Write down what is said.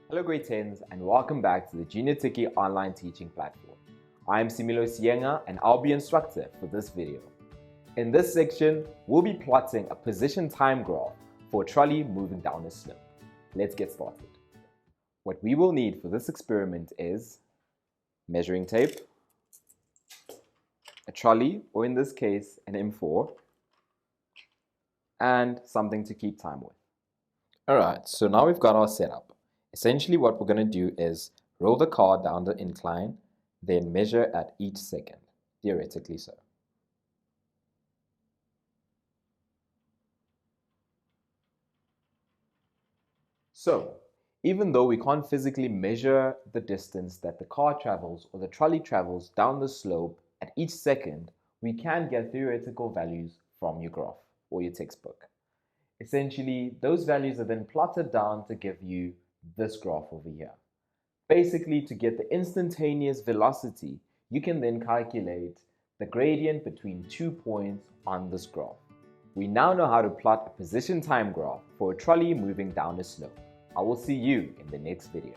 Hello grade 10s and welcome back to the Junior Tiki online teaching platform. I am Similo Sienga and I'll be instructor for this video. In this section, we'll be plotting a position time graph for a trolley moving down a slope. Let's get started. What we will need for this experiment is measuring tape, a trolley, or in this case an M4, and something to keep time with. Alright, so now we've got our setup. Essentially what we're going to do is roll the car down the incline, then measure at each second, theoretically so. So, even though we can't physically measure the distance that the car travels or the trolley travels down the slope at each second, we can get theoretical values from your graph or your textbook. Essentially, those values are then plotted down to give you this graph over here. Basically, to get the instantaneous velocity, you can then calculate the gradient between 2 points on this graph. We now know how to plot a position time graph for a trolley moving down a slope. I will see you in the next video.